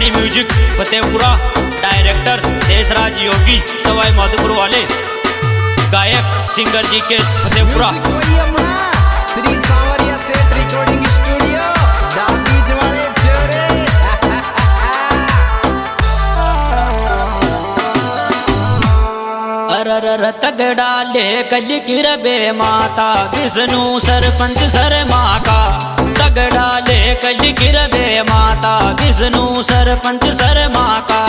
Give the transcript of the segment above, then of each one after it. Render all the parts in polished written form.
रानी music Fatehpura, director Deshraj योगी, सवाई माधोपुर वाले, गायक singer जी के फतेहपुरा। श्री सांवरिया सेठ रिकॉर्डिंग स्टूडियो, दाबीज वाले छोरे। अरर तगड़ा ले कल किरबे माता विष्णु सरपंच सर माँ का, तगड़ा ले कल किरबे माता विष्णु सरपंच सर माँ का।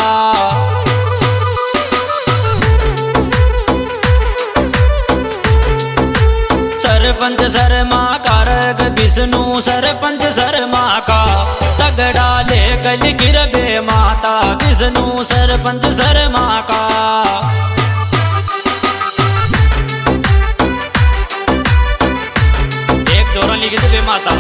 सरपंच सर माँ का रग विष्णु सरपंच सर माँ का, तगड़ा ले कल किरबे माता विष्णु सरपंच सर माँ का। जोरा लिखी थी माता।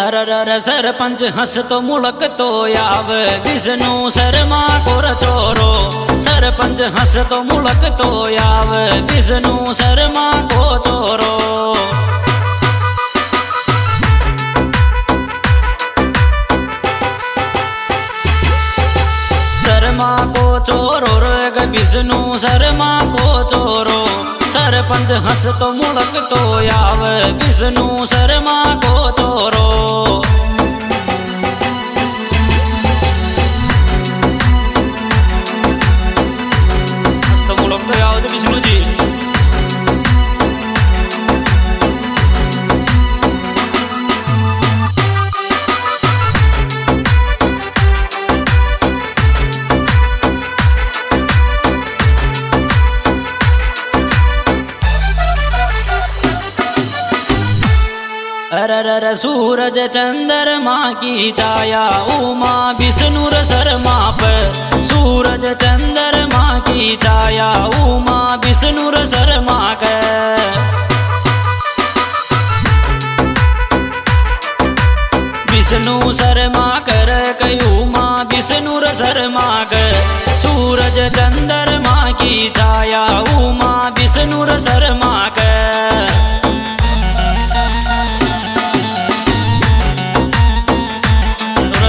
अरर सरपंच हंस तो मुड़क तो याव विष्णु शर्मा को रचोरो, सरपंच हंस तो मुड़क तो याव विष्णु शर्मा को चोरो। शर्मा को चोरो रग विष्णु शर्मा को चोरो, सरपंच हंस तो मुड़क तो याव विष्णु शर्मा को चोरो। हंस तो मुड़क तो याव विष्णु जी। अरर सूरज चंद्रमा की छाया उमा विष्णु शर्मा पर, सूरज चंद्रमा की छाया उमा विष्णु शर्मा के। विष्णु शर्मा कर कई उमा विष्णु शर्मा के, सूरज चंद्रमा की छाया उमा विष्णु शर्मा के।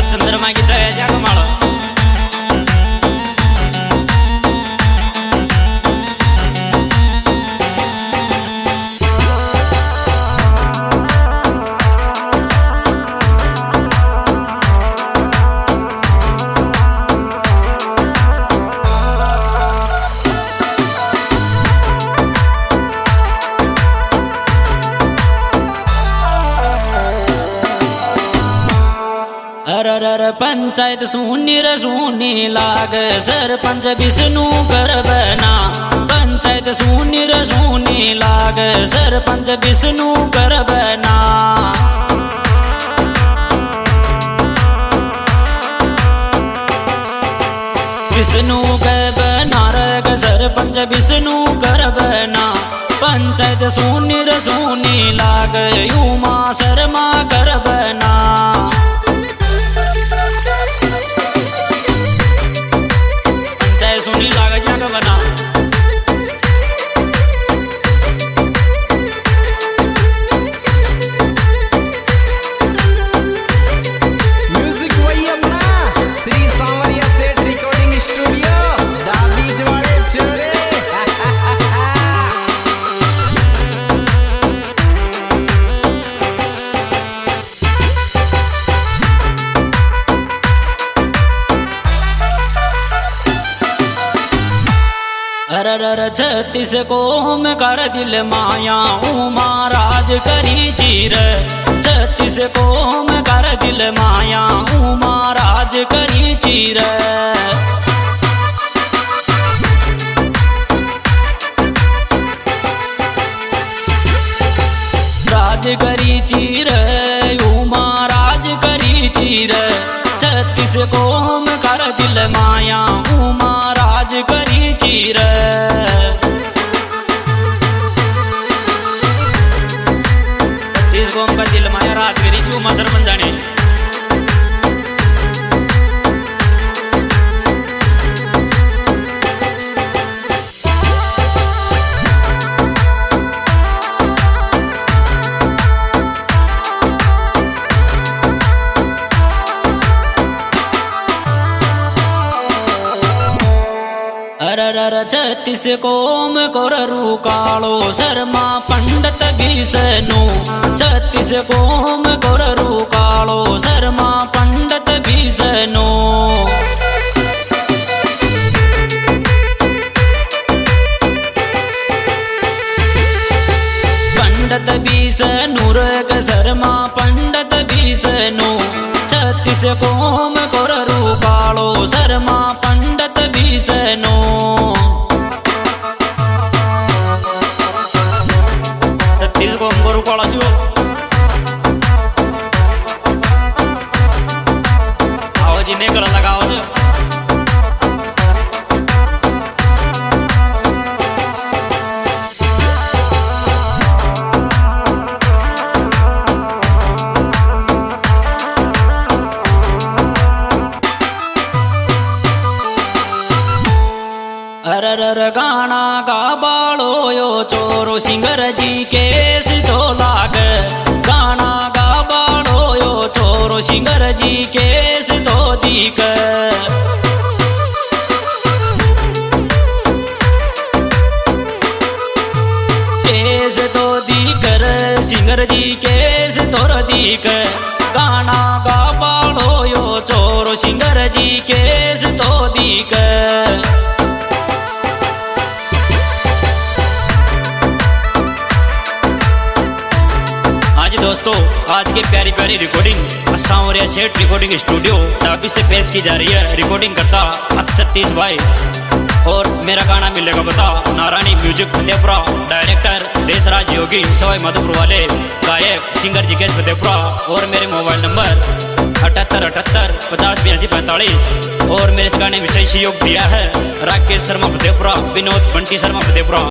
चंद्रमा की छाया जाग माला। अरर पंचायत सुनीर सुनी लाग सरपंच विष्णु कर बना, पंचायत सुनीर सुनी लाग सरपंच विष्णु कर बना। विष्णु के बना रग सरपंच विष्णु कर बना, पंचायत सुनीर सुनी लाग उमा शर्मा कर बना। सुनी लागा जाग बना। म्यूजिक वही अपना श्री सांवरिया सेठ रिकॉर्डिंग स्टूडियो, दाबीज वाले छोरे। अरर छत्तीस कोम कर दिल माया उमा राज करी चीर, छत्तीस कोम कर दिल माया उमा राज करी चीर। राज करी चीर उमा राज करी चीर, छत्तीस कोम कर दिल माया उमा राज करी चीर। छत्तीस कोम का दिल माया राज करी उमा सरपंच जाने। अरर 36 कोम कोररु कालो शर्मा पंडित भीषनु 36 कोम कोररु कालो शर्मा पंडित भीषनु पंडित भीषनु रग शर्मा पंडित भीषनु 36 कोम कोररु कालो शर्मा पंडित भीषनु 36 कोम कोररु काला जो आओ जी ने गला लगाओ जो अरर गाना गा बालो यो चोरो सिंगर जी केस तो लाग गाना गा बालो यो चोरो सिंगर जी केस तो दीक केस तो दीकर सिंगर जी केस तोर दीक गाना गा बालो यो चोरो सिंगर जी केस तो दीक दोस्तों आज की प्यारी प्यारी रिकॉर्डिंग सांवरिया सेठ रिकॉर्डिंग स्टूडियो दाबी से पेश की जा रही है। रिकॉर्डिंग करता 36 भाई और मेरा गाना मिलेगा बता नारायणी म्यूजिक फतेहपुरा डायरेक्टर देशराज योगी सवाई माधोपुर वाले गायक सिंगर जिकेश फतेहपुरा और मेरे मोबाइल नंबर 7878 50 82 45 और मेरे इस गाने में विशेष सहयोग दिया है राकेश शर्मा फतेहपुरा विनोद बंटी शर्मा फतेहपुरा।